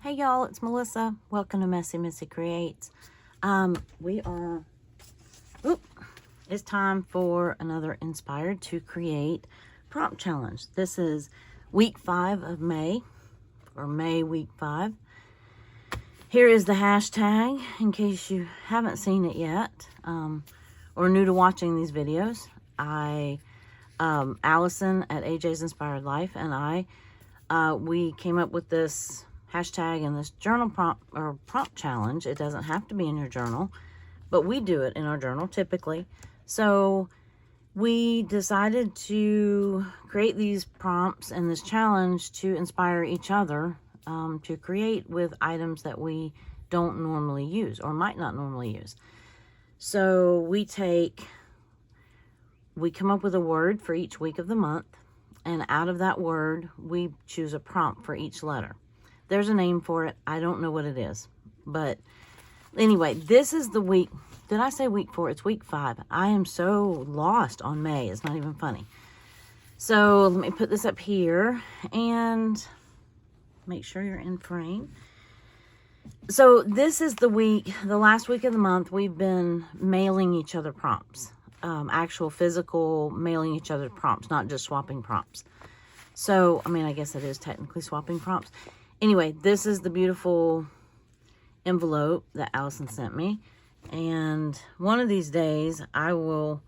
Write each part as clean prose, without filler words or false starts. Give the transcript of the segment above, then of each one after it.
Hey y'all, it's Melissa. Welcome to Messy Missy Creates. It's time for another Inspired to Create prompt challenge. This is week 5 of May, or May week 5. Here is the hashtag in case you haven't seen it yet, or new to watching these videos. Allison at AJ's Inspired Life and we came up with this hashtag and this journal prompt challenge. It doesn't have to be in your journal, but we do it in our journal typically. So we decided to create these prompts and this challenge to inspire each other to create with items that we don't normally use or might not normally use. So we come up with a word for each week of the month, and out of that word, we choose a prompt for each letter. There's a name for it. I don't know what it is. But anyway, this is the week. Did I say week 4? It's week 5. I am so lost on May. It's not even funny. So let me put this up here and make sure you're in frame. So this is the week, the last week of the month, we've been mailing each other prompts. Actual physical mailing each other prompts, not just swapping prompts. So, I mean, I guess it is technically swapping prompts. Anyway, this is the beautiful envelope that Allison sent me. And one of these days, I will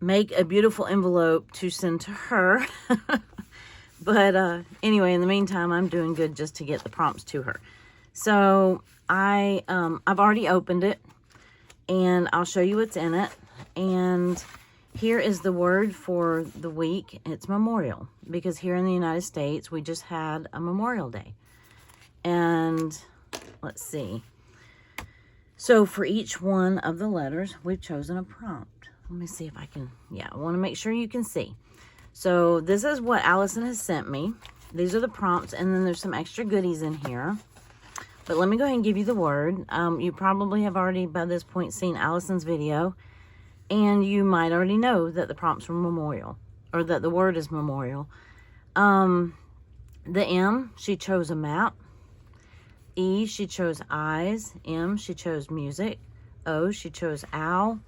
make a beautiful envelope to send to her. But anyway, in the meantime, I'm doing good just to get the prompts to her. So I've already opened it, and I'll show you what's in it. And here is the word for the week. It's memorial, because here in the United States, we just had a Memorial Day. And let's see. So for each one of the letters, we've chosen a prompt. Let me see if I can, I want to make sure you can see. So this is what Allison has sent me. These are the prompts, and then there's some extra goodies in here. But let me go ahead and give you the word. You probably have already by this point seen Allison's video, and you might already know that the prompts were memorial, or that the word is memorial. The M, she chose a map. E, she chose eyes. M, she chose music. O, she chose owl.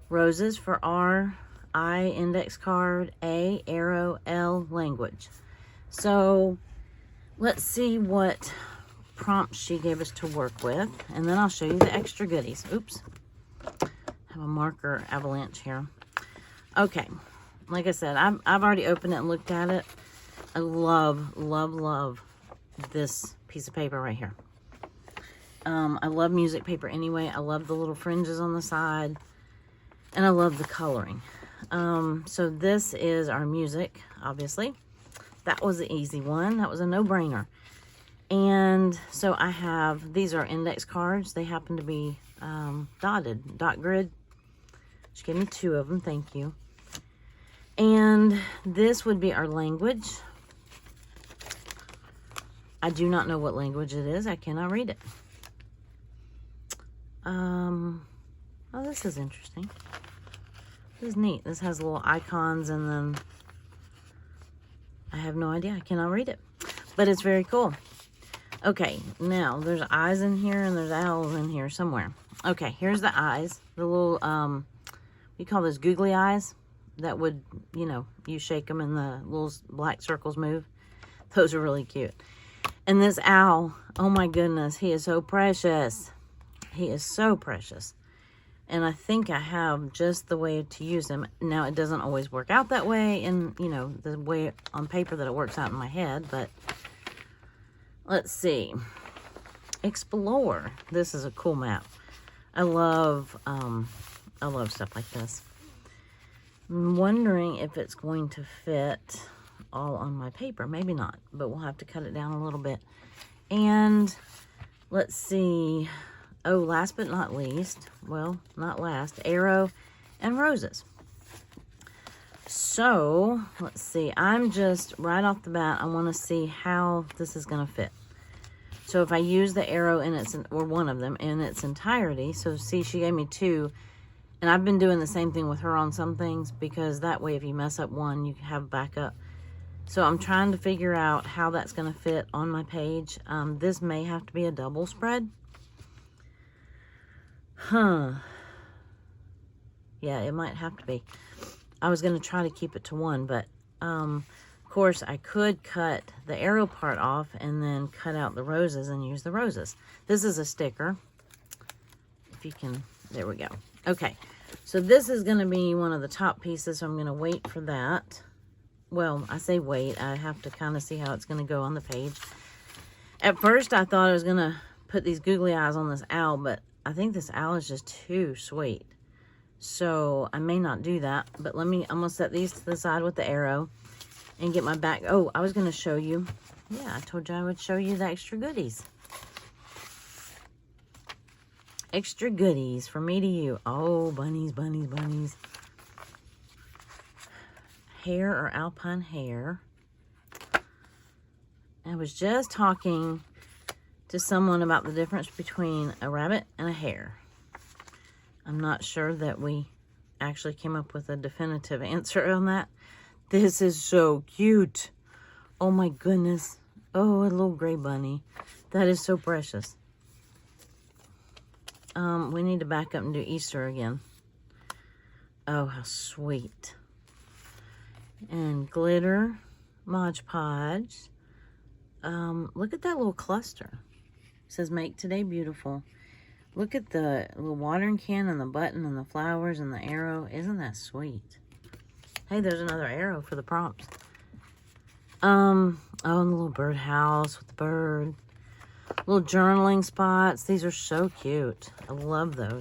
Roses for R. I, index card. A, arrow. L, language. So let's see what prompts she gave us to work with, and then I'll show you the extra goodies. Oops, I have a marker avalanche here. Okay, like I said, I've already opened it and looked at it. I love this piece of paper right here. I love music paper anyway. I love the little fringes on the side, and I love the coloring. So this is our music, obviously. That was the easy one. That was a no-brainer. And so I have, these are index cards. They happen to be dotted, dot grid. She gave me 2 of them, thank you. And this would be our language. I do not know what language it is. I cannot read it. Oh, this is interesting. This is neat. This has little icons, and then I have no idea. I cannot read it, but it's very cool. Okay, now there's eyes in here and there's owls in here somewhere. Okay, here's the eyes. The little, we call those googly eyes that would, you shake them and the little black circles move. Those are really cute. And this owl, oh my goodness, he is so precious. He is so precious. And I think I have just the way to use him. Now, it doesn't always work out that way, and, the way on paper that it works out in my head, but let's see. Explore. This is a cool map. I love stuff like this. I'm wondering if it's going to fit all on my paper. Maybe not, but we'll have to cut it down a little bit. And let's see. Oh, last but not least, well, not last, arrow and roses. So let's see. I'm just right off the bat, I want to see how this is going to fit. So if I use the arrow in its, or one of them in its entirety, so see, she gave me 2, and I've been doing the same thing with her on some things, because that way if you mess up one, you have backup. So I'm trying to figure out how that's going to fit on my page. This may have to be a double spread. Huh. Yeah, it might have to be. I was going to try to keep it to one, but of course I could cut the arrow part off and then cut out the roses and use the roses. This is a sticker. If you can, there we go. Okay, so this is going to be one of the top pieces, so I'm going to wait for that. Well, I say wait. I have to kind of see how it's going to go on the page. At first, I thought I was going to put these googly eyes on this owl, but I think this owl is just too sweet. So I may not do that, but I'm going to set these to the side with the arrow and get my back. Oh, I was going to show you. Yeah, I told you I would show you the extra goodies. Extra goodies from me to you. Oh, bunnies, bunnies, bunnies. Hare or alpine hare. I was just talking to someone about the difference between a rabbit and a hare. I'm not sure that we actually came up with a definitive answer on that. This is so cute. Oh my goodness. Oh, a little gray bunny. That is so precious. We need to back up and do Easter again. Oh, how sweet. And glitter, Mod Podge. Look at that little cluster. It says, make today beautiful. Look at the little watering can and the button and the flowers and the arrow. Isn't that sweet? Hey, there's another arrow for the prompts. Oh, and the little birdhouse with the bird. Little journaling spots. These are so cute. I love those.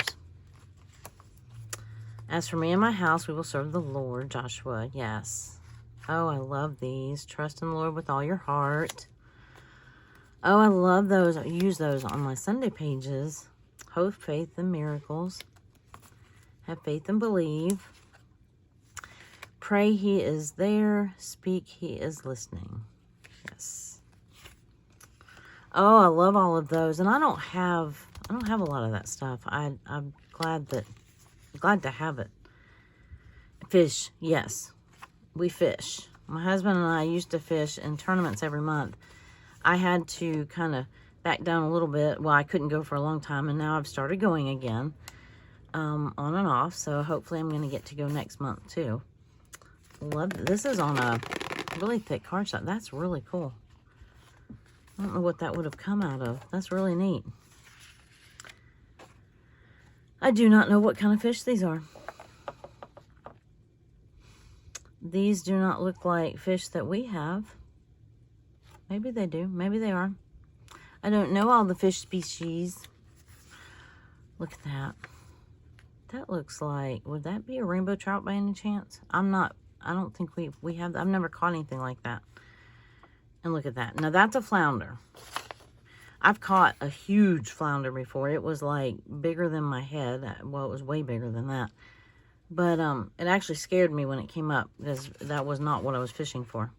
As for me and my house, we will serve the Lord. Joshua, yes. Oh, I love these. Trust in the Lord with all your heart. Oh, I love those. I use those on my Sunday pages. Hope, faith, and miracles. Have faith and believe. Pray, he is there. Speak, he is listening. Yes. Oh, I love all of those. And I don't have a lot of that stuff. I'm glad to have it. Fish, yes. We fish. My husband and I used to fish in tournaments every month. I had to kind of back down a little bit. Well, I couldn't go for a long time, and now I've started going again, on and off. So hopefully I'm going to get to go next month too. Love this. Is on a really thick cardstock. That's really cool. I don't know what that would have come out of. That's really neat. I do not know what kind of fish these are. These do not look like fish that we have. Maybe they do. Maybe they are. I don't know all the fish species. Look at that. That looks like, would that be a rainbow trout by any chance? I don't think we have, I've never caught anything like that. And look at that. Now that's a flounder. I've caught a huge flounder before. It was like bigger than my head. Well, it was way bigger than that. But it actually scared me when it came up because that was not what I was fishing for.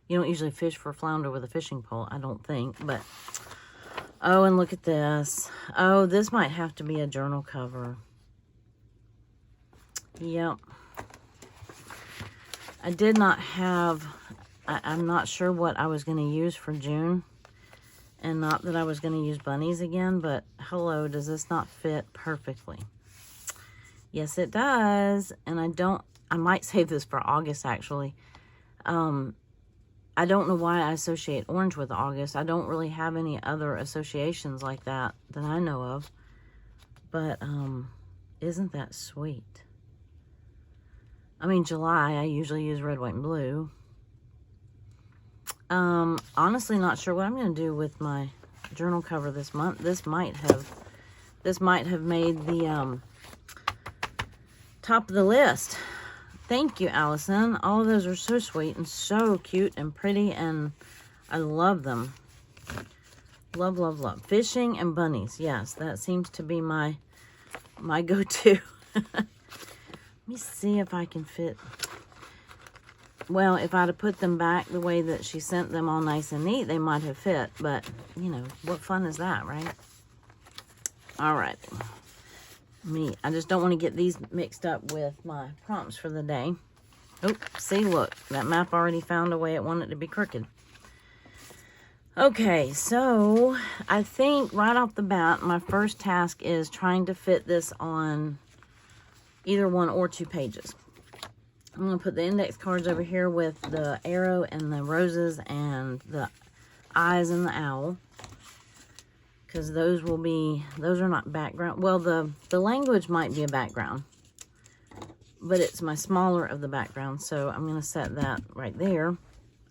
You don't usually fish for flounder with a fishing pole, I don't think. But, oh, and look at this. Oh, this might have to be a journal cover. Yep. I did not have, I'm not sure what I was going to use for June. And not that I was going to use bunnies again, but hello, does this not fit perfectly? Yes, it does. And I might save this for August, actually. I don't know why I associate orange with August. I don't really have any other associations like that I know of. But, isn't that sweet? I mean, July, I usually use red, white, and blue. Honestly, not sure what I'm going to do with my journal cover this month. This might have made the, top of the list. Thank you, Allison. All of those are so sweet and so cute and pretty, and I love them. Love, love, love. Fishing and bunnies. Yes, that seems to be my go-to. Let me see if I can fit. Well, if I'd have put them back the way that she sent them all nice and neat, they might have fit. But, you know, what fun is that, right? All right. I just don't want to get these mixed up with my prompts for the day. Oh, see, look, that map already found a way it wanted to be crooked. Okay, so I think right off the bat, my first task is trying to fit this on either 1 or 2 pages. I'm going to put the index cards over here with the arrow and the roses and the eyes and the owl. Because those are not background. Well, the language might be a background. But it's my smaller of the background. So I'm going to set that right there.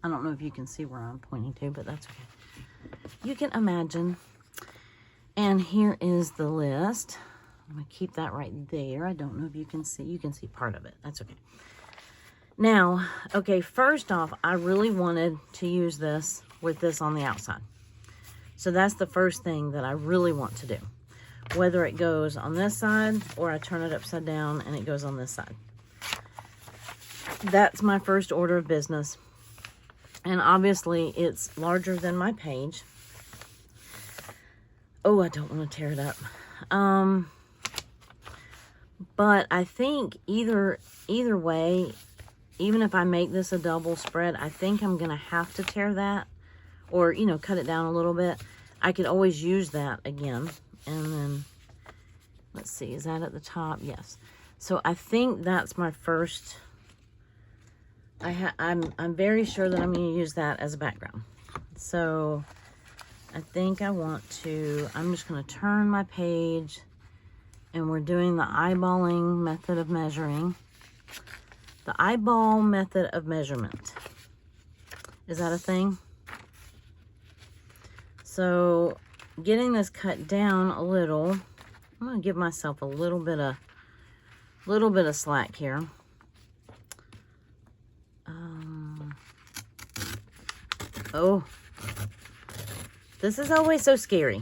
I don't know if you can see where I'm pointing to, but that's okay. You can imagine. And here is the list. I'm going to keep that right there. I don't know if you can see. You can see part of it. That's okay. Now, okay, first off, I really wanted to use this with this on the outside. So that's the first thing that I really want to do. Whether it goes on this side or I turn it upside down and it goes on this side. That's my first order of business. And obviously it's larger than my page. Oh, I don't want to tear it up. But I think either way, even if I make this a double spread, I think I'm going to have to tear that or, you know, cut it down a little bit. I could always use that again. And then, let's see, is that at the top? Yes. So I think that's my first. I'm very sure that I'm going to use that as a background. So I think I'm just going to turn my page and we're doing the eyeballing method of measuring. The eyeball method of measurement. Is that a thing? So getting this cut down a little, I'm going to give myself a little bit of slack here. Oh, this is always so scary.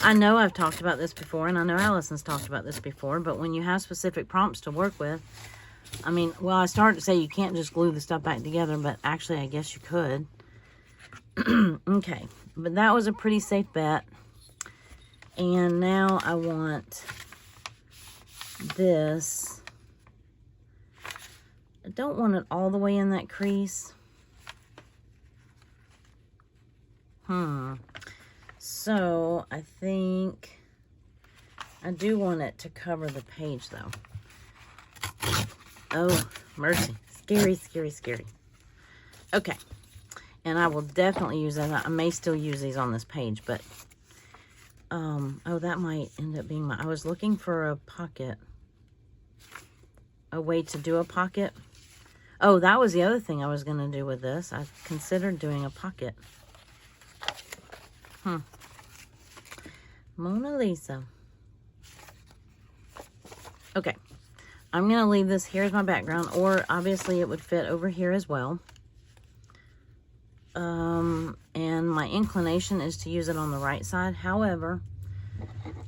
I know I've talked about this before, and I know Allison's talked about this before, but when you have specific prompts to work with, I mean, well, I started to say you can't just glue the stuff back together, but actually I guess you could. Okay, but that was a pretty safe bet. And now I want this. I don't want it all the way in that crease. So I think I do want it to cover the page though. Oh, mercy. Scary, scary, scary. Okay. And I will definitely use that. I may still use these on this page, but oh, that might end up being I was looking for a pocket. A way to do a pocket. Oh, that was the other thing I was going to do with this. I considered doing a pocket. Mona Lisa. Okay. I'm going to leave this here as my background, or obviously it would fit over here as well. And my inclination is to use it on the right side. However,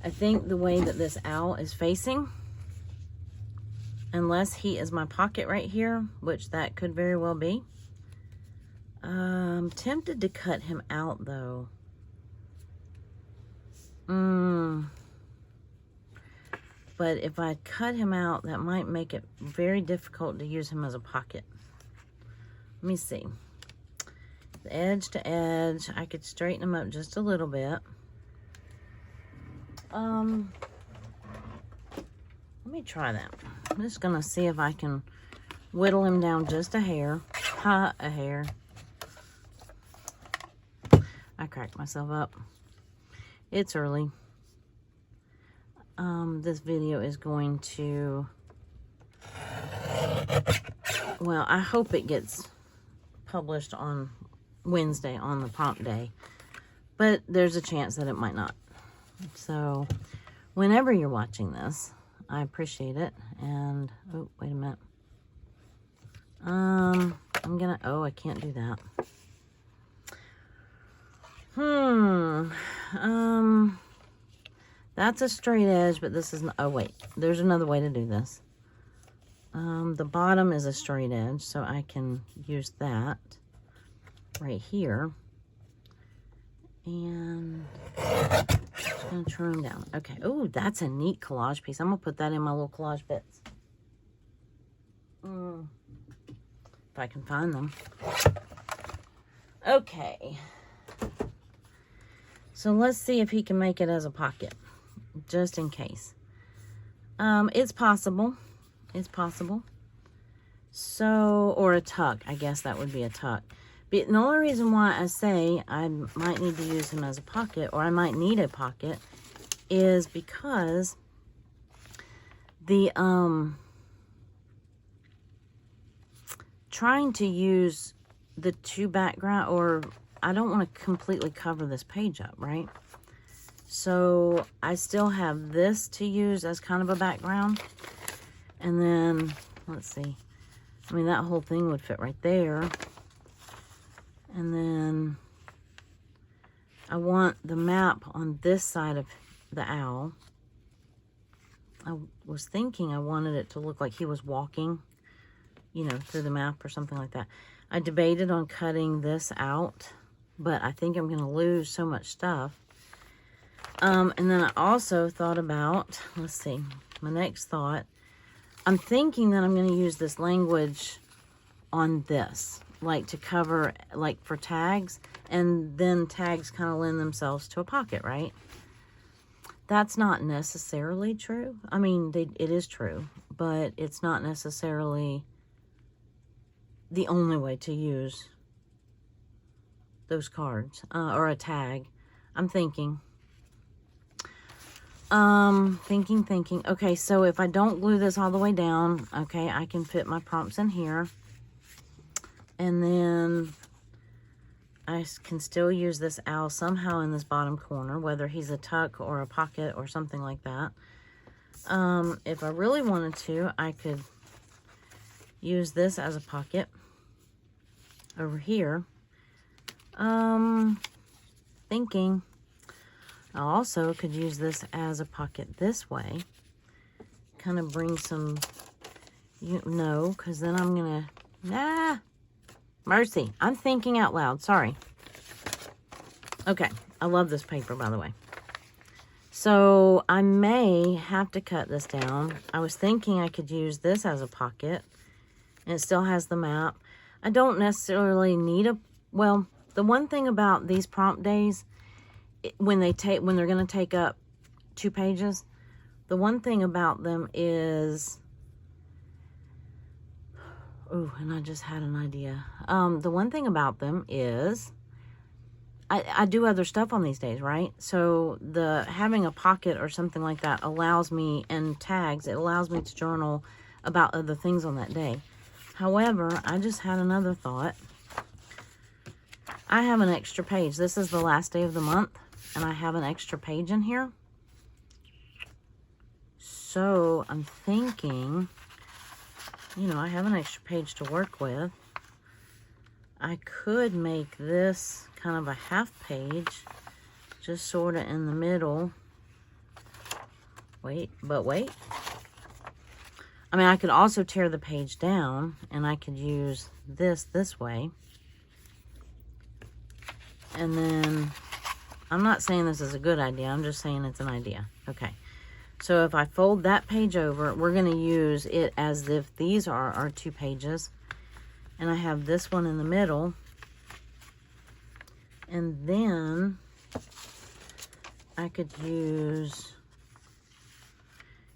I think the way that this owl is facing, unless he is my pocket right here, which that could very well be. I'm tempted to cut him out though. But if I cut him out, that might make it very difficult to use him as a pocket. Let me see. The edge to edge, I could straighten him up just a little bit. Let me try that. I'm just gonna see if I can whittle him down just a hair. A hair. I cracked myself up. It's early. This video is going to, well, I hope it gets published on Wednesday on the prompt day, but there's a chance that it might not. So whenever you're watching this, I appreciate it. And oh, wait a minute. I can't do that. That's a straight edge, but this is, oh wait, there's another way to do this. The bottom is a straight edge, so I can use that right here. And just gonna turn them down. Okay, oh, that's a neat collage piece. I'm gonna put that in my little collage bits. if I can find them. Okay. So let's see if he can make it as a pocket, just in case. It's possible. It's possible. So, or a tuck. I guess that would be a tuck. But the only reason why I say I might need to use him as a pocket, or I might need a pocket, is because the, trying to use the two background, or I don't want to completely cover this page up, right? So I still have this to use as kind of a background. And then, let's see. I mean, that whole thing would fit right there. And then I want the map on this side of the owl. I was thinking I wanted it to look like he was walking, you know, through the map or something like that. I debated on cutting this out, but I think I'm going to lose so much stuff. And then I also thought about, let's see, my next thought. I'm thinking that I'm going to use this language on this, like to cover, like for tags, and then tags kind of lend themselves to a pocket, right? That's not necessarily true. I mean, it is true, but it's not necessarily the only way to use those cards, or a tag. I'm thinking. Thinking. Okay, so if I don't glue this all the way down, okay, I can fit my prompts in here. And then I can still use this owl somehow in this bottom corner, whether he's a tuck or a pocket or something like that. If I really wanted to, I could use this as a pocket over here. Thinking I also could use this as a pocket this way. Kind of bring some, no, because then I'm going to, mercy. I'm thinking out loud. Sorry. Okay. I love this paper, by the way. So I may have to cut this down. I was thinking I could use this as a pocket. And it still has the map. I don't necessarily need a, well, the one thing about these prompt days, when they're going to take up 2 pages, the one thing about them is, oh, and I just had an idea. The one thing about them is, I do other stuff on these days, right? So having a pocket or something like that allows me, and tags, it allows me to journal about other things on that day. However, I just had another thought. I have an extra page. This is the last day of the month, and I have an extra page in here. So I'm thinking, you know, I have an extra page to work with. I could make this kind of a half page, just sort of in the middle. Wait. I mean, I could also tear the page down, and I could use this way. And then, I'm not saying this is a good idea, I'm just saying it's an idea. Okay. So if I fold that page over, we're going to use it as if these are our 2 pages. And I have this one in the middle. And then I could use,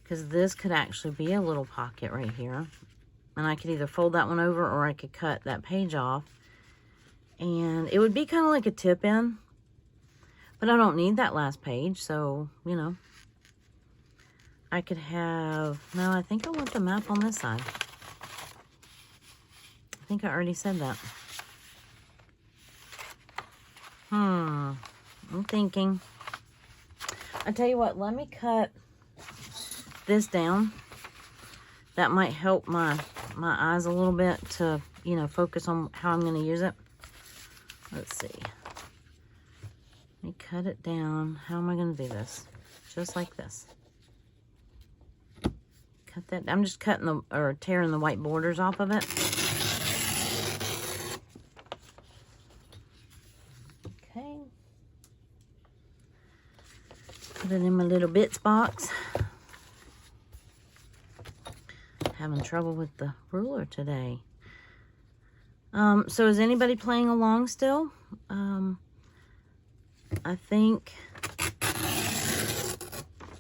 because this could actually be a little pocket right here. And I could either fold that one over, or I could cut that page off. And it would be kind of like a tip in. But I don't need that last page, so, you know. I could have, no, I think I want the map on this side. I think I already said that. I'm thinking. I tell you what, let me cut this down. That might help my eyes a little bit to, you know, focus on how I'm going to use it. Let's see. Let me cut it down. How am I going to do this? Just like this. Cut that. I'm just cutting or tearing the white borders off of it. Okay. Put it in my little bits box. Having trouble with the ruler today. So is anybody playing along still? I think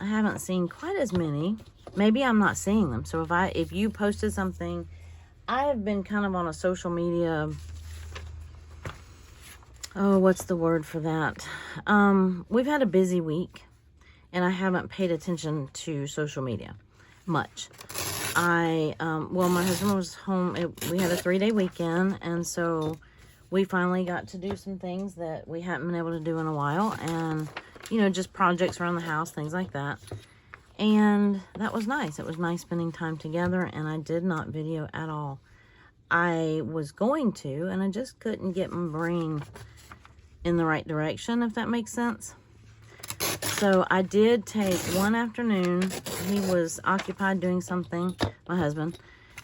I haven't seen quite as many. Maybe I'm not seeing them. So if you posted something, I have been kind of on a social media, oh, what's the word for that? We've had a busy week, and I haven't paid attention to social media much. Well, my husband was home. We had a 3-day weekend, and so we finally got to do some things that we hadn't been able to do in a while, and, you know, just projects around the house, things like that. And that was nice. It was nice spending time together, and I did not video at all. I was going to, and I just couldn't get my brain in the right direction, if that makes sense. So I did take one afternoon. He was occupied doing something, my husband,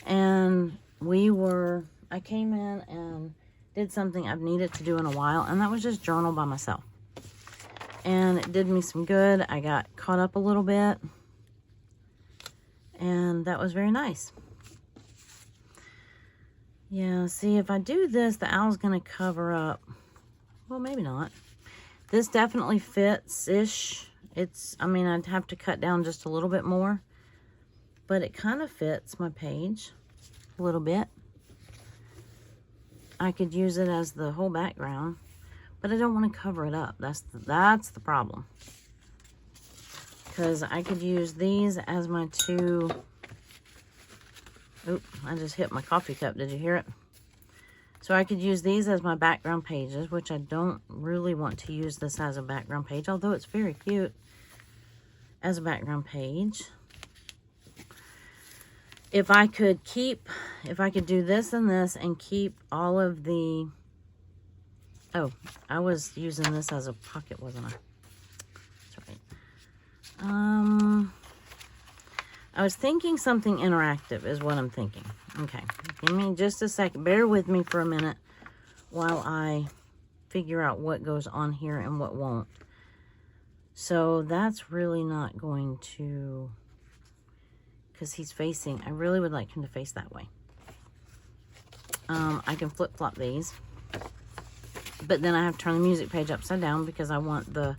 and I came in and did something I've needed to do in a while, and that was just journal by myself. And it did me some good. I got caught up a little bit, and that was very nice. Yeah, see, if I do this, the owl's going to cover up. Well, maybe not. This definitely fits-ish. I mean, I'd have to cut down just a little bit more, but it kind of fits my page a little bit. I could use it as the whole background, but I don't want to cover it up. That's the problem. Because I could use these as my two... Oop, I just hit my coffee cup. Did you hear it? So I could use these as my background pages, which I don't really want to use this as a background page, although it's very cute as a background page. If I could do this and this and keep all of the... Oh, I was using this as a pocket, wasn't I? That's right. I was thinking something interactive is what I'm thinking. Okay, give me just a second. Bear with me for a minute while I figure out what goes on here and what won't. So that's really not going to... Because he's facing... I really would like him to face that way. I can flip-flop these. But then I have to turn the music page upside down because I want the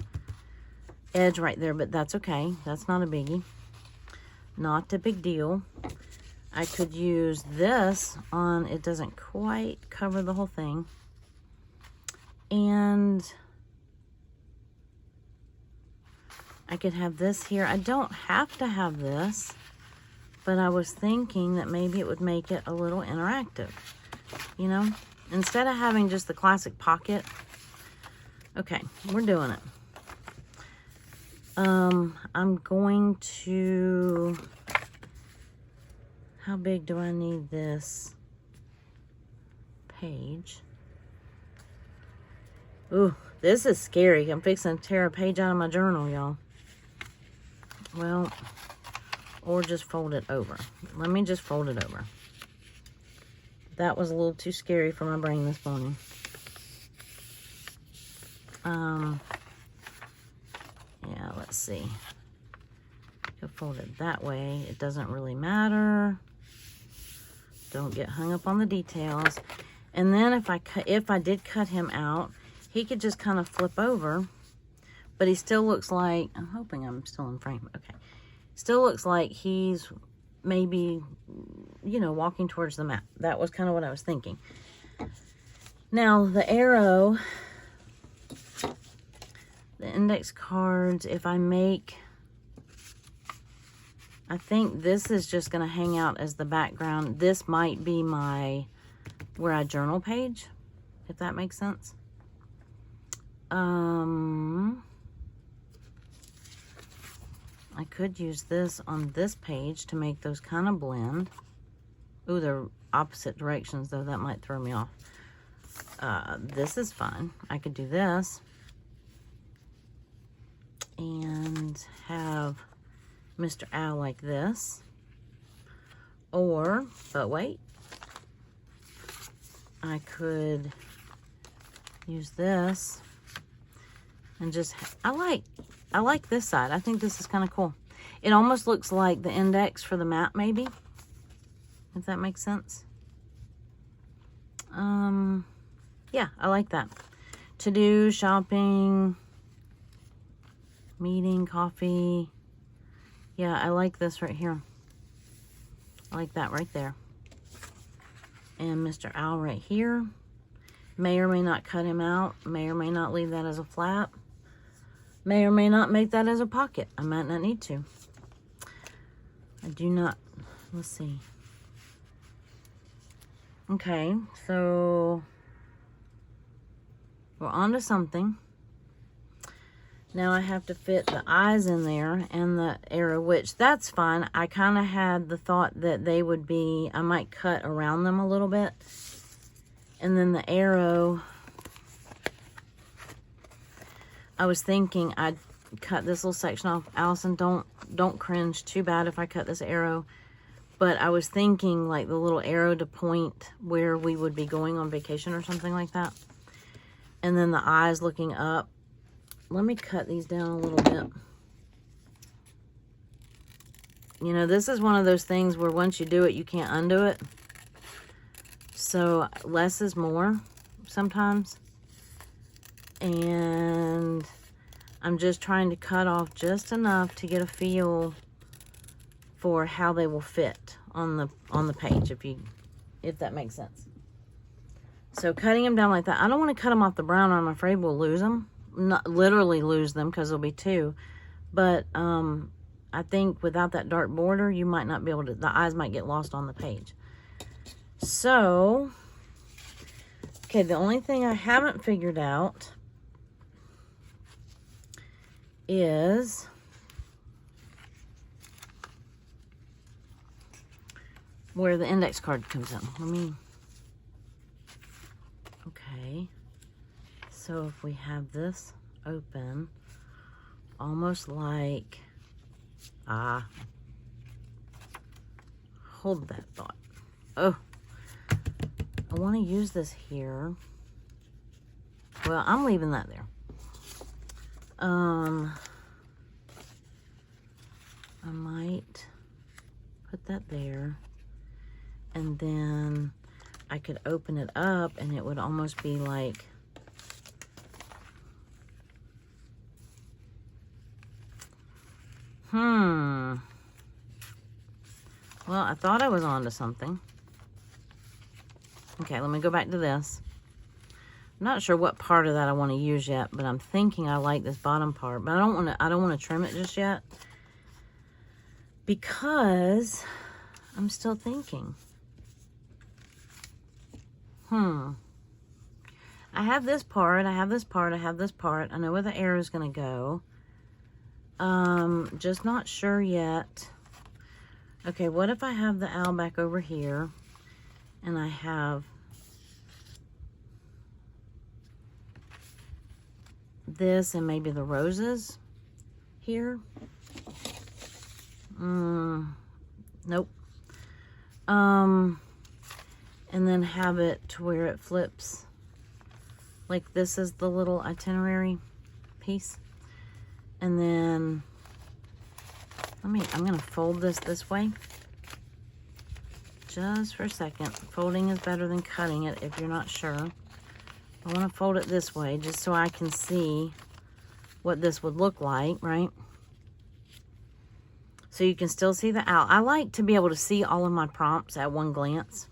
edge right there. But that's okay. That's not a biggie. Not a big deal. I could use this on... It doesn't quite cover the whole thing. And I could have this here. I don't have to have this, but I was thinking that maybe it would make it a little interactive, you know, instead of having just the classic pocket. Okay, we're doing it. I'm going to... How big do I need this page? Ooh, this is scary. I'm fixing to tear a page out of my journal, y'all. Well, or just fold it over. Let me just fold it over. That was a little too scary for my brain this morning. Yeah, let's see. Could fold it that way. It doesn't really matter. Don't get hung up on the details. And then if I did cut him out, he could just kind of flip over, but he still looks like, I'm hoping I'm still in frame. Okay. Still looks like he's maybe, you know, walking towards the map. That was kind of what I was thinking. Now, the arrow, the index cards, if I make, I think this is just going to hang out as the background. This might be my, where I journal page, if that makes sense. I could use this on this page to make those kind of blend. Ooh, they're opposite directions, though. That might throw me off. This is fine. I could do this and have Mr. Owl like this. Or, but wait, I could use this and just, I like this side. I think this is kind of cool. It almost looks like the index for the map, maybe, if that makes sense. Yeah, I like that. To do, shopping, meeting, coffee. Yeah, I like this right here. I like that right there. And Mr. Owl right here. May or may not cut him out. May or may not leave that as a flap. May or may not make that as a pocket. I might not need to. I do not. Let's see. Okay, so we're on to something. Now I have to fit the eyes in there and the arrow, which that's fine. I kind of had the thought that they would be, I might cut around them a little bit. And then the arrow, I was thinking I'd cut this little section off. Allison, don't cringe too bad if I cut this arrow. But I was thinking like the little arrow to point where we would be going on vacation or something like that. And then the eyes looking up. Let me cut these down a little bit. You know, this is one of those things where once you do it, you can't undo it. So less is more sometimes. And I'm just trying to cut off just enough to get a feel for how they will fit on the page, if that makes sense. So cutting them down like that. I don't want to cut them off the brown, or I'm afraid we'll lose them. Not literally lose them, because there'll be two. But I think without that dark border, you might not be able to, the eyes might get lost on the page. So, okay, the only thing I haven't figured out is where the index card comes in. Let me, okay. So if we have this open, almost like, hold that thought. Oh, I want to use this here. Well, I'm leaving that there. I might put that there, and then I could open it up and it would almost be like, well, I thought I was onto something. Okay, let me go back to this. I'm not sure what part of that I want to use yet, but I'm thinking I like this bottom part, but I don't want to trim it just yet, because I'm still thinking. I have this part, I have this part, I have this part. I know where the arrow is going to go. Just not sure yet. Okay, what if I have the owl back over here, and I have this and maybe the roses here? Nope. And then have it to where it flips. Like this is the little itinerary piece. And then, I'm gonna fold this way. Just for a second. Folding is better than cutting it if you're not sure. I wanna fold it this way just so I can see what this would look like, right? So you can still see the owl. I like to be able to see all of my prompts at one glance.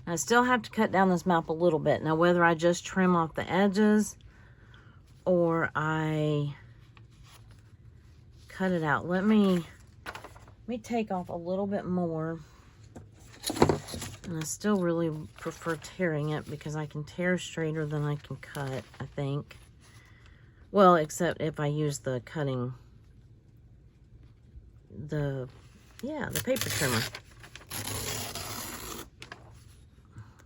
I still have to cut down this map a little bit. Now, whether I just trim off the edges or I cut it out. Let me take off a little bit more. And I still really prefer tearing it because I can tear straighter than I can cut, I think. Well, except if I use the cutting, the paper trimmer.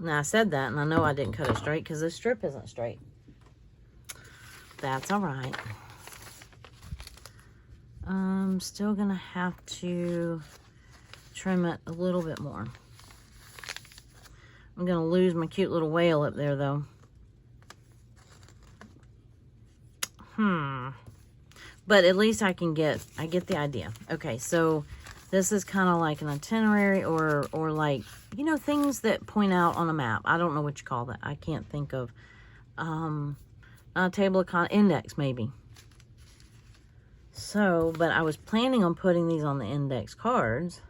Now, I said that, and I know I didn't cut it straight because this strip isn't straight. That's all right. I'm still going to have to trim it a little bit more. I'm going to lose my cute little whale up there, though. But at least I get the idea. Okay, so this is kind of like an itinerary or like, you know, things that point out on a map. I don't know what you call that. I can't think of. A table of index, maybe. So, but I was planning on putting these on the index cards.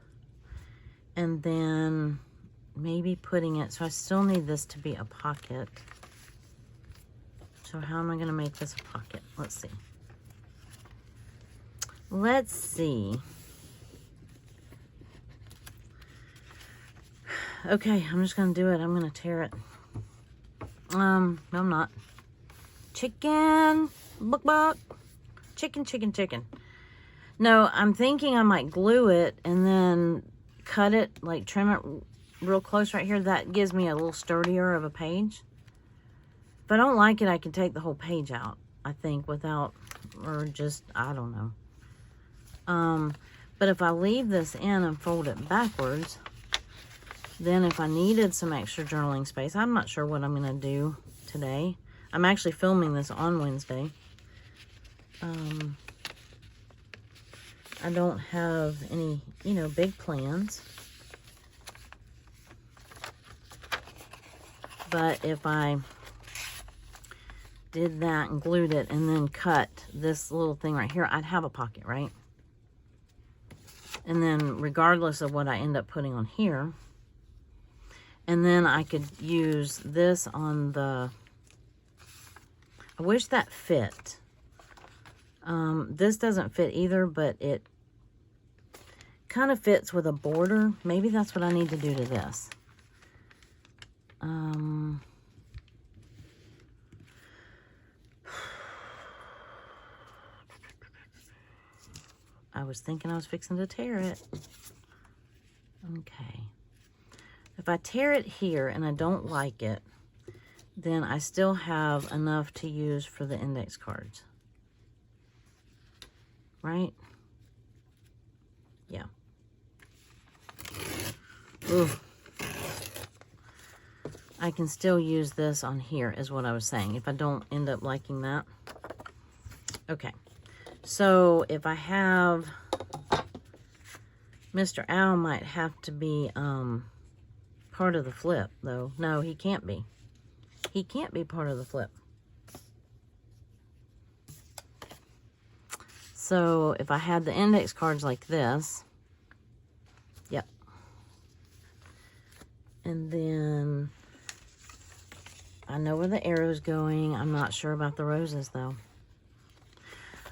And then maybe putting it, so I still need this to be a pocket. So how am I going to make this a pocket? Let's see. Let's see. Okay, I'm just going to do it. I'm going to tear it. No, I'm not. Chicken. Buck, buck. Chicken, chicken, chicken. No, I'm thinking I might glue it and then cut it, like trim it real close right here. That gives me a little sturdier of a page. If I don't like it, I can take the whole page out, I think, without, or just, I don't know. But if I leave this in and fold it backwards, then if I needed some extra journaling space, I'm not sure what I'm going to do today. I'm actually filming this on Wednesday. I don't have any, you know, big plans. But if I did that and glued it and then cut this little thing right here, I'd have a pocket, right? And then regardless of what I end up putting on here, and then I could use this on the, I wish that fit. This doesn't fit either, but it kind of fits with a border. Maybe that's what I need to do to this. I was thinking I was fixing to tear it. Okay. If I tear it here and I don't like it, then I still have enough to use for the index cards. Right? Yeah. Ooh. I can still use this on here, is what I was saying, if I don't end up liking that. Okay. So if I have, Mr. Owl might have to be part of the flip, though. No, he can't be. He can't be part of the flip. So if I had the index cards like this, yep. And then I know where the arrow's going. I'm not sure about the roses, though.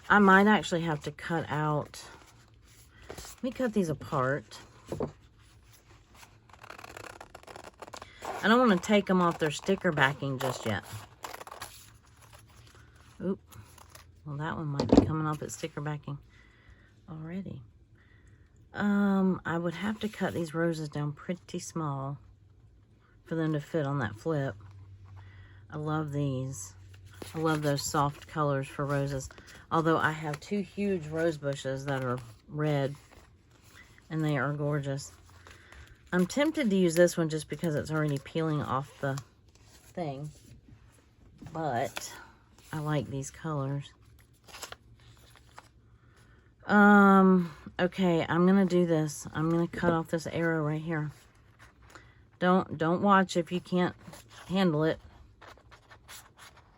I might actually have to cut out, let me cut these apart. I don't want to take them off their sticker backing just yet. Oop. Well, that one might be coming off its sticker backing already. I would have to cut these roses down pretty small for them to fit on that flip. I love these. I love those soft colors for roses. Although I have two huge rose bushes that are red, and they are gorgeous. I'm tempted to use this one just because it's already peeling off the thing. But I like these colors. Okay, I'm gonna do this. I'm gonna cut off this arrow right here. Don't watch if you can't handle it.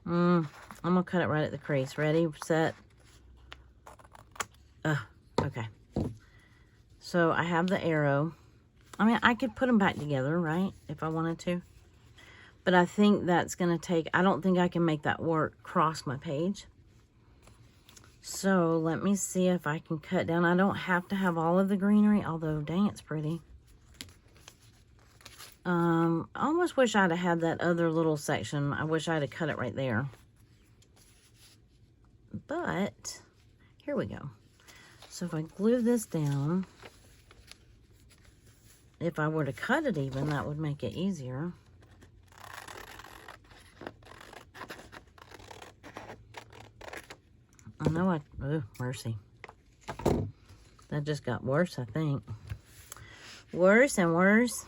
I'm gonna cut it right at the crease. Ready, set. Okay. So I have the arrow. I mean, I could put them back together, right? If I wanted to. But I think that's going to take, I don't think I can make that work cross my page. So let me see if I can cut down. I don't have to have all of the greenery, although dang, it's pretty. I almost wish I'd have had that other little section. I wish I'd have cut it right there. But here we go. So if I glue this down, if I were to cut it even, that would make it easier. I know oh, mercy. That just got worse, I think. Worse and worse.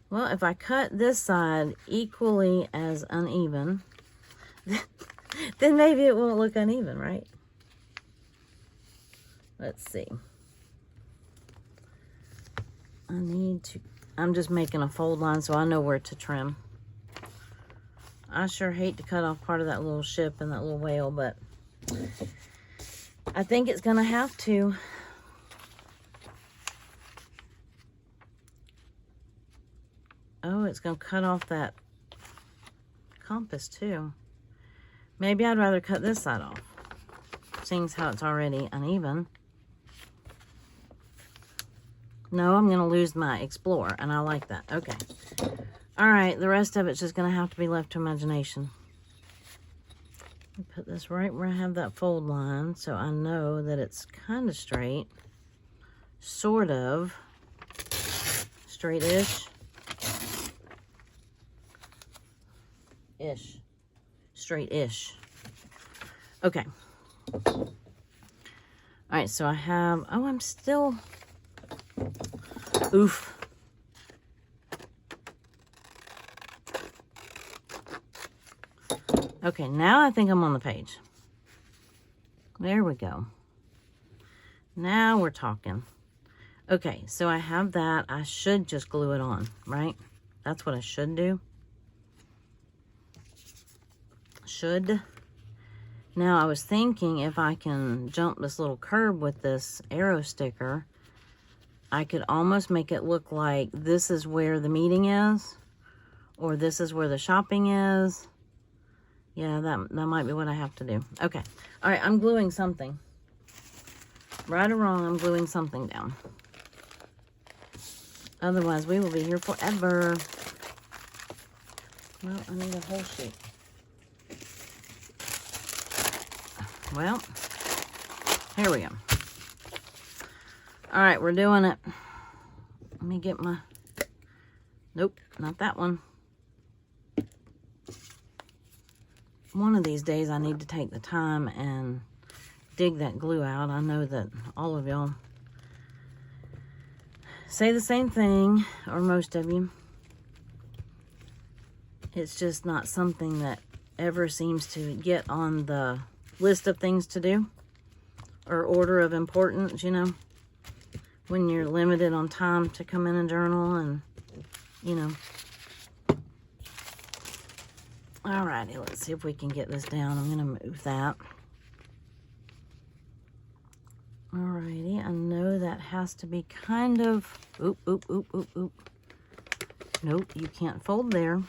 Well, if I cut this side equally as uneven, Then maybe it won't look uneven, right? Let's see. I'm just making a fold line so I know where to trim. I sure hate to cut off part of that little ship and that little whale, but I think it's gonna have to. Oh, it's gonna cut off that compass too. Maybe I'd rather cut this side off, seeing as how it's already uneven. No, I'm gonna lose my Explore, and I like that. Okay. All right, the rest of it's just gonna have to be left to imagination. Put this right where I have that fold line, so I know that it's kind of straight. Sort of. Straight-ish. Ish. Straight-ish. Okay. All right, so I have, oh, I'm still, oof. Okay, now I think I'm on the page. There we go. Now we're talking. Okay, so I have that. I should just glue it on, right? That's what I should do. Should. Now I was thinking if I can jump this little curb with this arrow sticker, I could almost make it look like this is where the meeting is, or this is where the shopping is. Yeah, that might be what I have to do. Okay. All right, I'm gluing something. Right or wrong, I'm gluing something down. Otherwise, we will be here forever. Well, I need a whole sheet. Well, here we go. All right, we're doing it. Let me get my... Nope, not that one. One of these days I need to take the time and dig that glue out. I know that all of y'all say the same thing, or most of you. It's just not something that ever seems to get on the list of things to do, or order of importance, you know, when you're limited on time to come in and journal, and, you know. Alrighty, let's see if we can get this down. I'm going to move that. Alrighty, I know that has to be kind of... Oop, oop, oop, oop, oop. Nope, you can't fold there.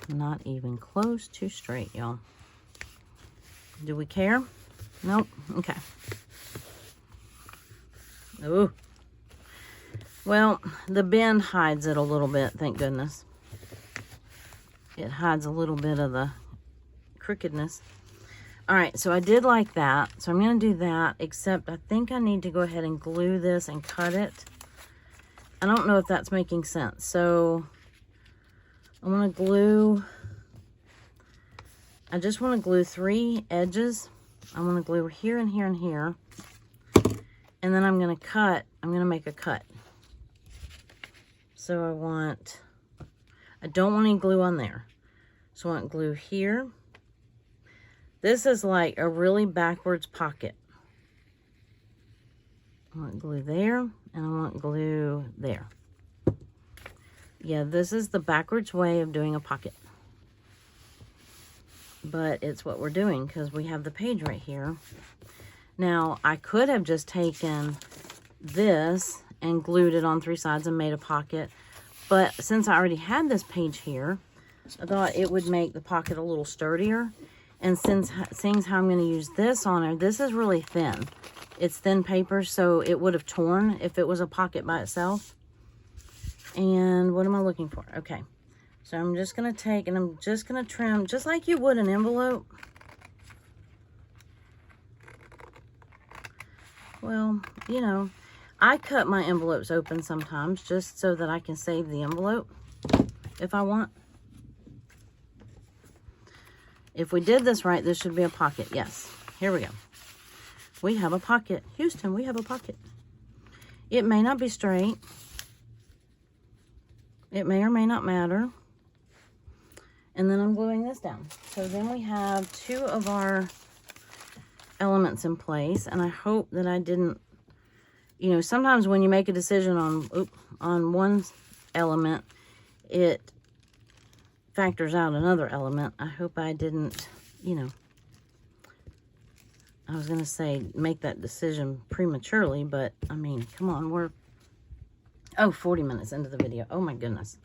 Not even close to straight, y'all. Do we care? Nope. Okay. Ooh. Well, the bend hides it a little bit, thank goodness. It hides a little bit of the crookedness. All right, so I did like that. So I'm going to do that, except I think I need to go ahead and glue this and cut it. I don't know if that's making sense. So I want to glue... I just want to glue 3 edges. I want to glue here and here and here. And then I'm going to cut. I'm going to make a cut. So I don't want any glue on there. So I want glue here. This is like a really backwards pocket. I want glue there, and I want glue there. Yeah, this is the backwards way of doing a pocket. But it's what we're doing because we have the page right here. Now, I could have just taken this and glued it on 3 sides and made a pocket. But since I already had this page here, I thought it would make the pocket a little sturdier. And seeing how I'm going to use this on there, this is really thin. It's thin paper, so it would have torn if it was a pocket by itself. And what am I looking for? Okay. So I'm just going to take and I'm just going to trim just like you would an envelope. Well, you know, I cut my envelopes open sometimes just so that I can save the envelope if I want. If we did this right, this should be a pocket. Yes. Here we go. We have a pocket. Houston, we have a pocket. It may not be straight. It may or may not matter. And then I'm gluing this down. So then we have 2 of our elements in place, and I hope that I didn't, you know, sometimes when you make a decision on one element, it factors out another element. I hope I didn't, you know, I was going to say make that decision prematurely, but I mean, come on, we're, 40 minutes into the video. Oh my goodness.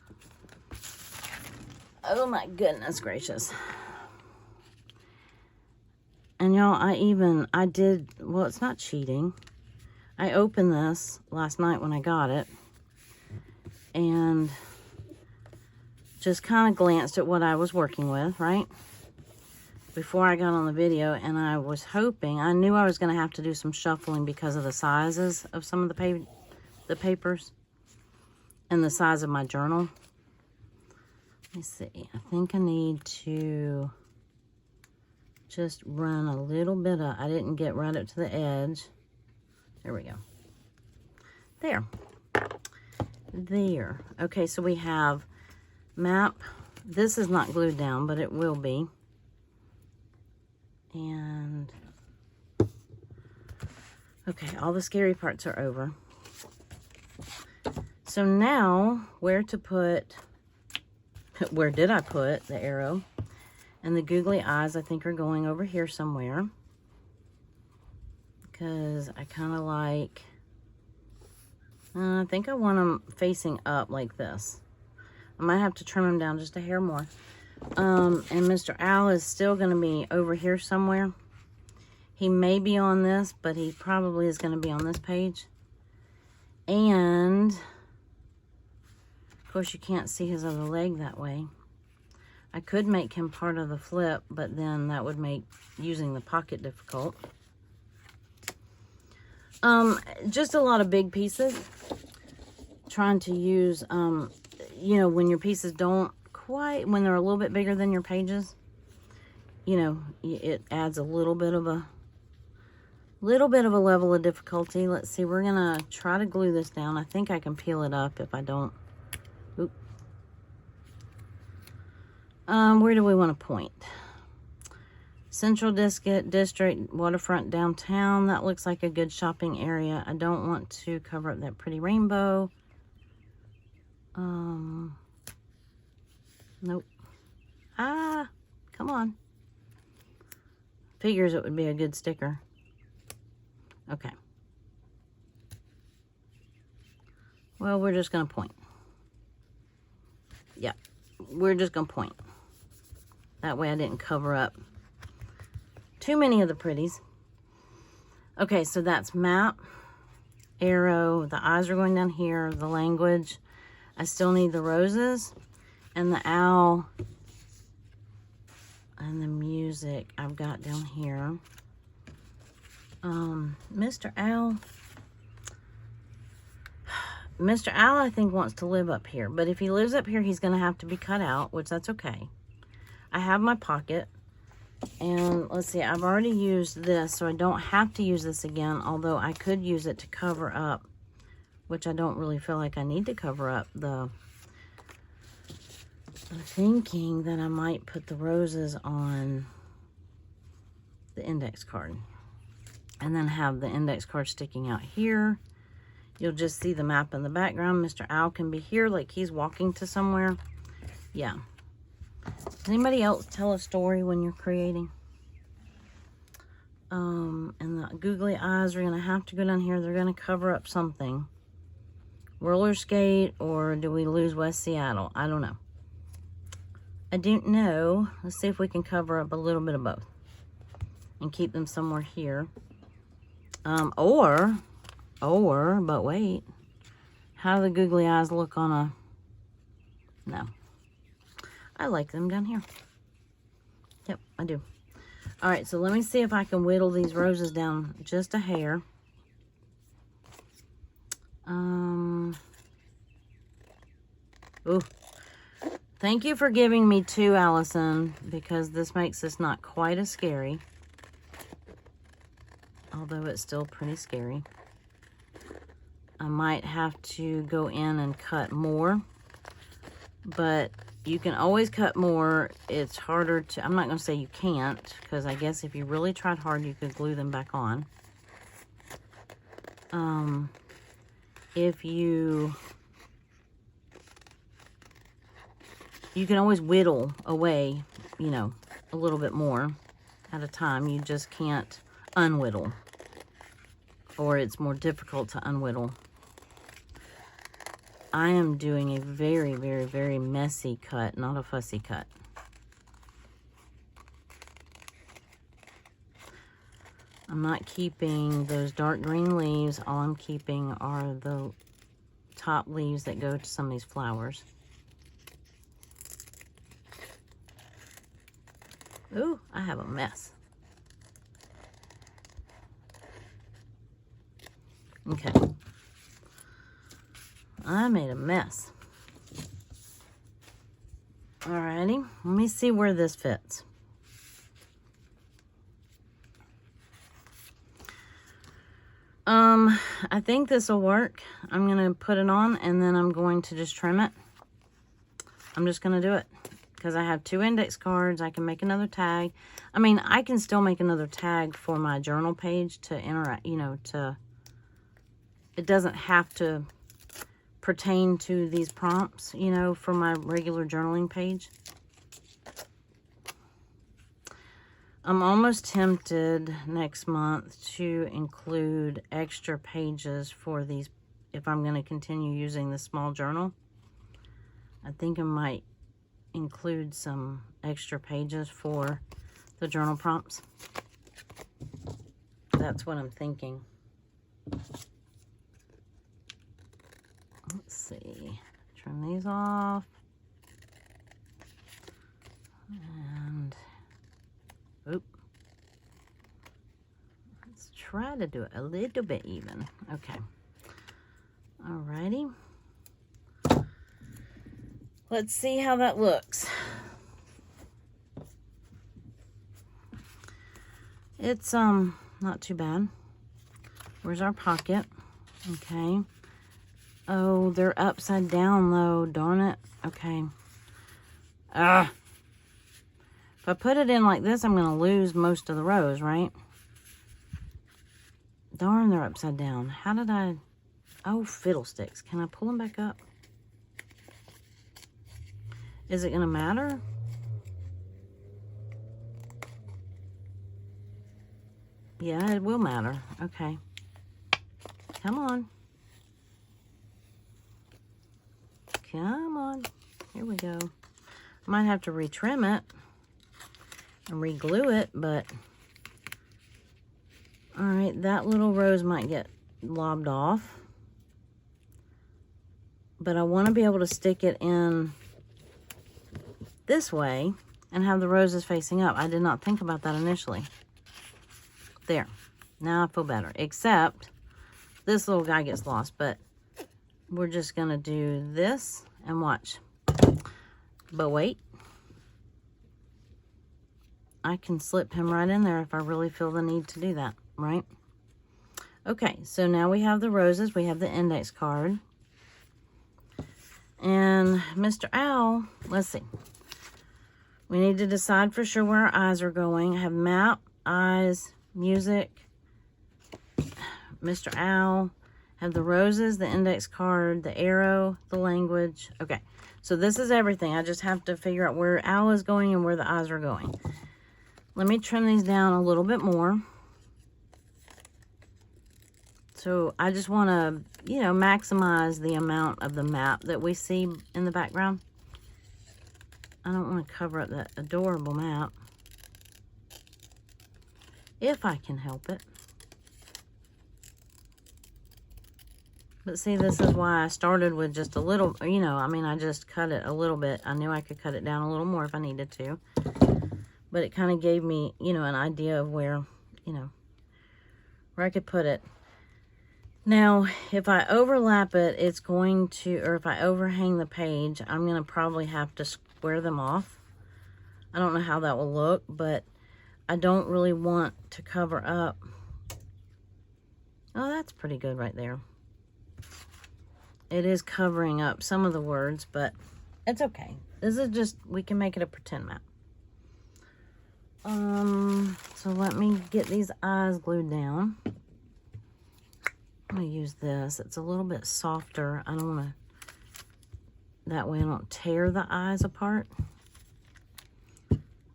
Oh my goodness gracious. And y'all, I did, well, it's not cheating. I opened this last night when I got it and just kind of glanced at what I was working with, right? Before I got on the video, and I was hoping, I knew I was going to have to do some shuffling because of the sizes of some of the papers and the size of my journal. Let me see. I think I need to just run a little bit of, I didn't get right up to the edge. There we go. There. Okay, so we have map. This is not glued down, but it will be. And, okay, all the scary parts are over. So now, where did I put the arrow? And the googly eyes, I think, are going over here somewhere. Because I kind of like, I think I want them facing up like this. I might have to trim them down just a hair more. And Mr. Owl is still going to be over here somewhere. He may be on this, but he probably is going to be on this page. And, of course, you can't see his other leg that way. I could make him part of the flip, but then that would make using the pocket difficult. Just a lot of big pieces. Trying to use, you know, when your pieces don't quite, when they're a little bit bigger than your pages, you know, it adds a little bit of a level of difficulty. Let's see, we're gonna try to glue this down. I think I can peel it up if I don't. Oop. Where do we want to point? Central District, waterfront, downtown. That looks like a good shopping area. I don't want to cover up that pretty rainbow. Nope. Come on. Figures it would be a good sticker. Okay. Well, we're just going to point. Yeah, we're just going to point. That way I didn't cover up too many of the pretties. Okay, so that's map, arrow, the eyes are going down here, the language. I still need the roses and the owl and the music I've got down here. Mr. Owl, I think, wants to live up here, but if he lives up here, he's going to have to be cut out, which that's okay. I have my pocket, and let's see, I've already used this, so I don't have to use this again, although I could use it to cover up, which I don't really feel like I need to cover up I'm thinking that I might put the roses on the index card and then have the index card sticking out here. You'll just see the map in the background. Mr. Owl can be here like he's walking to somewhere. Yeah. Does anybody else tell a story when you're creating? And the googly eyes are going to have to go down here. They're going to cover up something. Roller skate, or do we lose West Seattle? I don't know. I don't know. Let's see if we can cover up a little bit of both and keep them somewhere here. But wait. How do the googly eyes look on a... No. I like them down here. Yep, I do. All right, so let me see if I can whittle these roses down just a hair. Ooh. Thank you for giving me 2, Allison, because this makes this not quite as scary. Although it's still pretty scary. I might have to go in and cut more, but You can always cut more. It's harder to, I'm not going to say you can't, because I guess if you really tried hard, you could glue them back on. If you can always whittle away, you know, a little bit more at a time. You just can't unwhittle, or it's more difficult to unwhittle. I am doing a very, very, very messy cut, not a fussy cut. I'm not keeping those dark green leaves. All I'm keeping are the top leaves that go to some of these flowers. Ooh, I have a mess. Okay. I made a mess. Alrighty, let me see where this fits. I think this will work. I'm going to put it on and then I'm going to just trim it. I'm just going to do it because I have 2 index cards. I can make another tag. I mean, I can still make another tag for my journal page to interact, you know, it doesn't have to pertain to these prompts, you know, for my regular journaling page. I'm almost tempted next month to include extra pages for these if I'm going to continue using the small journal. I think I might include some extra pages for the journal prompts. That's what I'm thinking. Let's see. Trim these off. And oop. Let's try to do it a little bit even. Okay. Alrighty. Let's see how that looks. It's not too bad. Where's our pocket? Okay. Oh, they're upside down though. Darn it. Okay. If I put it in like this, I'm going to lose most of the rows, right? Darn, they're upside down. How did I... Oh, fiddlesticks. Can I pull them back up? Is it going to matter? Yeah, it will matter. Okay. Come on. Come on. Here we go. I might have to retrim it and re-glue it, but all right, that little rose might get lobbed off, but I want to be able to stick it in this way and have the roses facing up. I did not think about that initially. There. Now I feel better, except this little guy gets lost, but we're just going to do this and watch. But wait. I can slip him right in there if I really feel the need to do that, right? Okay, so now we have the roses. We have the index card. And Mr. Owl, let's see. We need to decide for sure where our eyes are going. I have map, eyes, music, Mr. Owl, have the roses, the index card, the arrow, the language. Okay, so this is everything. I just have to figure out where Owl is going and where the eyes are going. Let me trim these down a little bit more. So I just want to, you know, maximize the amount of the map that we see in the background. I don't want to cover up that adorable map. If I can help it. But see, this is why I started with just a little, you know, I mean, I just cut it a little bit. I knew I could cut it down a little more if I needed to. But it kind of gave me, you know, an idea of where, you know, where I could put it. Now, if I overlap it, it's going to, or if I overhang the page, I'm going to probably have to square them off. I don't know how that will look, but I don't really want to cover up. Oh, that's pretty good right there. It is covering up some of the words, but It's okay. This is just, we can make it a pretend map. So let me get these eyes glued down. I'm going to use this. It's a little bit softer. I don't want to, that way I don't tear the eyes apart.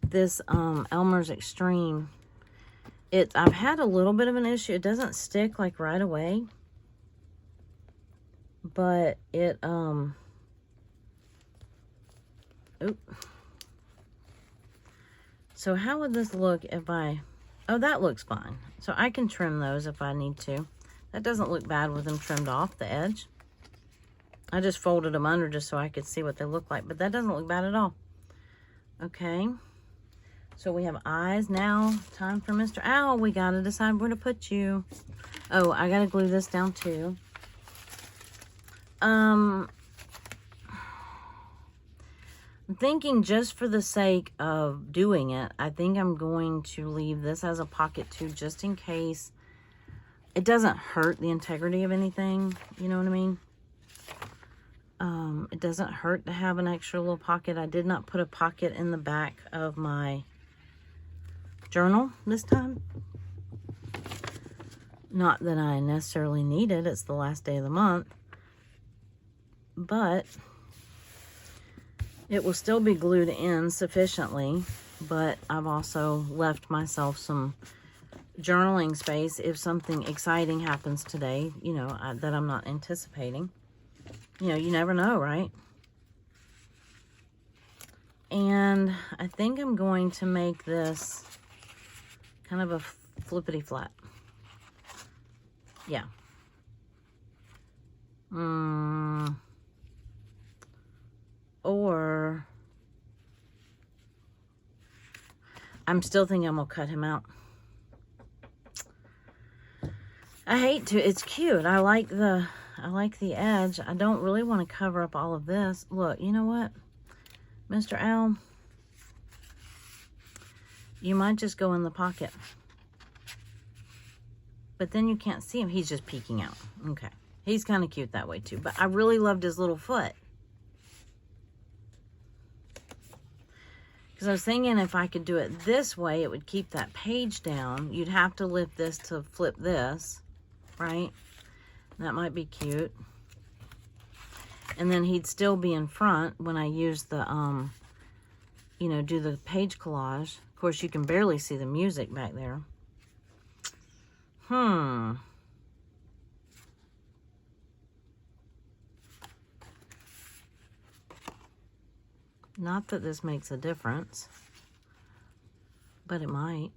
This Elmer's Extreme, I've had a little bit of an issue. It doesn't stick like right away. But it, so how would this look if oh, that looks fine. So I can trim those if I need to. That doesn't look bad with them trimmed off the edge. I just folded them under just so I could see what they look like, but that doesn't look bad at all. Okay. So we have eyes. Now, time for Mr. Owl. We gotta decide where to put you. Oh, I gotta glue this down too. I'm thinking just for the sake of doing it, I think I'm going to leave this as a pocket too, just in case. It doesn't hurt the integrity of anything, you know what I mean? It doesn't hurt to have an extra little pocket. I did not put a pocket in the back of my journal this time. Not that I necessarily need it. It's the last day of the month. But it will still be glued in sufficiently. But I've also left myself some journaling space if something exciting happens today, you know, that I'm not anticipating. You know, you never know, right? And I think I'm going to make this kind of a flippity flap. Yeah. Or I'm still thinking I'm gonna cut him out. I hate to. It's cute. I like the edge. I don't really want to cover up all of this. Look, you know what, Mr. Owl? You might just go in the pocket. But then you can't see him. He's just peeking out. Okay. He's kind of cute that way too. But I really loved his little foot. Because I was thinking if I could do it this way, it would keep that page down. You'd have to lift this to flip this, right? That might be cute. And then he'd still be in front when I use the, you know, do the page collage. Of course, you can barely see the music back there. Not that this makes a difference, but it might.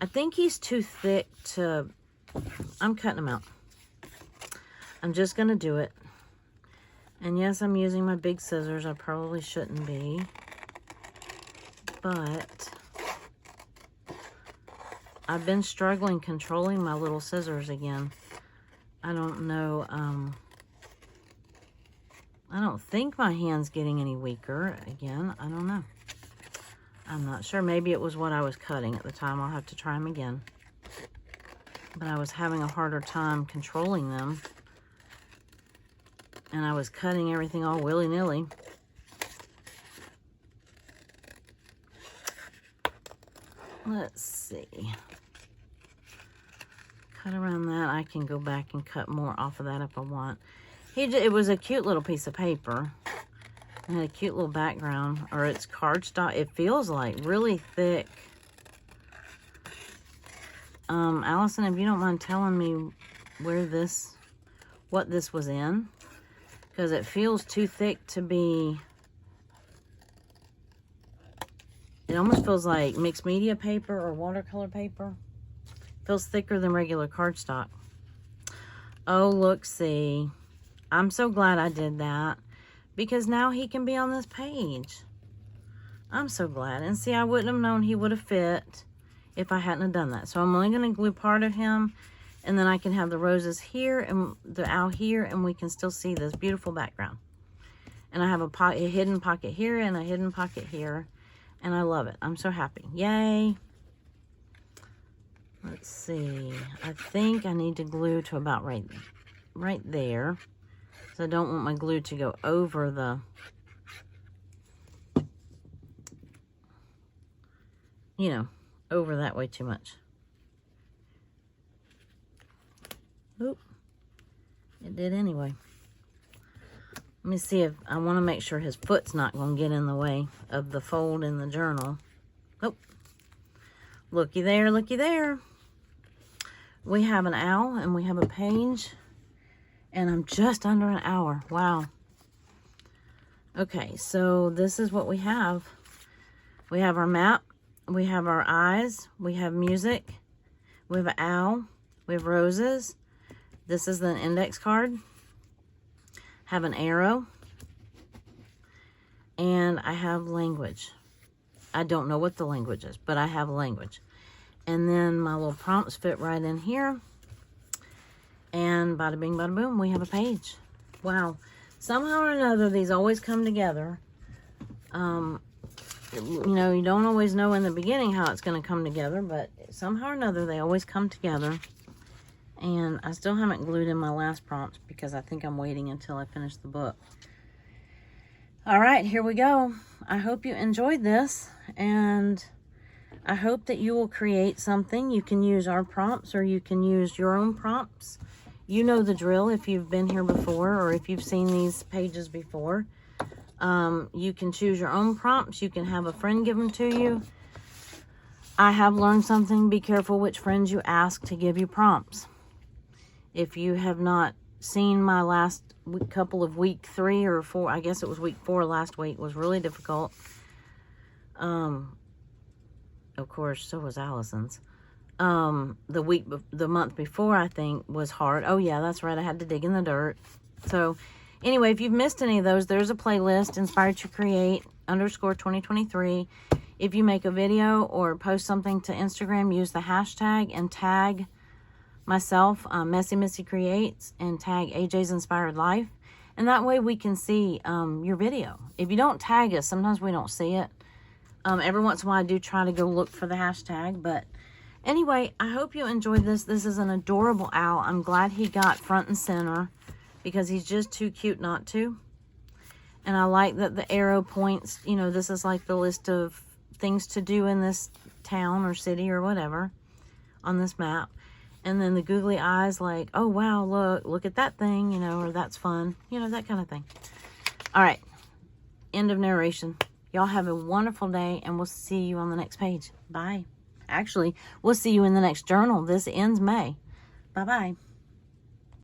I think he's too thick to... I'm cutting him out. I'm just going to do it. And yes, I'm using my big scissors. I probably shouldn't be. But I've been struggling controlling my little scissors again. I don't know. I don't think my hand's getting any weaker again. I don't know. I'm not sure. Maybe it was what I was cutting at the time. I'll have to try them again. But I was having a harder time controlling them. And I was cutting everything all willy-nilly. Let's see. Cut around that. I can go back and cut more off of that if I want. It was a cute little piece of paper. It had a cute little background. Or it's cardstock. It feels like really thick. Allison, if you don't mind telling me what this was in. Because it feels too thick to be... It almost feels like mixed media paper or watercolor paper. It feels thicker than regular cardstock. Oh, look, see. I'm so glad I did that. Because now he can be on this page. I'm so glad. And see, I wouldn't have known he would have fit if I hadn't have done that. So I'm only going to glue part of him. And then I can have the roses here and the owl here. And we can still see this beautiful background. And I have a hidden pocket here and a hidden pocket here. And I love it. I'm so happy. Yay. Let's see. I think I need to glue to about right there. So I don't want my glue to go over the, you know, over that way too much. Oop. It did anyway. Let me see if, I want to make sure his foot's not going to get in the way of the fold in the journal. Oh, looky there, looky there. We have an owl and we have a page. And I'm just under an hour. Wow. Okay, so this is what we have. We have our map. We have our eyes. We have music. We have an owl. We have roses. This is the index card. Have an arrow. And I have language. I don't know what the language is, but I have language. And then my little prompts fit right in here. And bada bing, bada boom, we have a page. Wow. Somehow or another, these always come together. You know, you don't always know in the beginning how it's going to come together, but somehow or another, they always come together. And I still haven't glued in my last prompt because I think I'm waiting until I finish the book. All right, here we go. I hope you enjoyed this, and I hope that you will create something. You can use our prompts or you can use your own prompts. You know the drill if you've been here before or if you've seen these pages before. You can choose your own prompts. You can have a friend give them to you. I have learned something. Be careful which friends you ask to give you prompts. If you have not seen my last couple of week 3 or 4, I guess it was week 4 last week, was really difficult. Of course, so was Allison's. The month before, I think, was hard. Oh yeah, that's right, I had to dig in the dirt. So anyway, if you've missed any of those, there's a playlist, Inspired to Create _2023. If you make a video or post something to Instagram, use the hashtag and tag myself, Messy Missy Creates, and tag AJ's Inspired Life. And that way we can see your video. If you don't tag us, sometimes we don't see it. Every once in a while I do try to go look for the hashtag, but anyway, I hope you enjoyed this. This is an adorable owl. I'm glad he got front and center because he's just too cute not to. And I like that the arrow points, you know, this is like the list of things to do in this town or city or whatever on this map. And then the googly eyes like, oh wow, look at that thing, you know, or that's fun, you know, that kind of thing. All right, end of narration. Y'all have a wonderful day, and we'll see you on the next page. Bye. Actually, we'll see you in the next journal. This ends May. Bye-bye.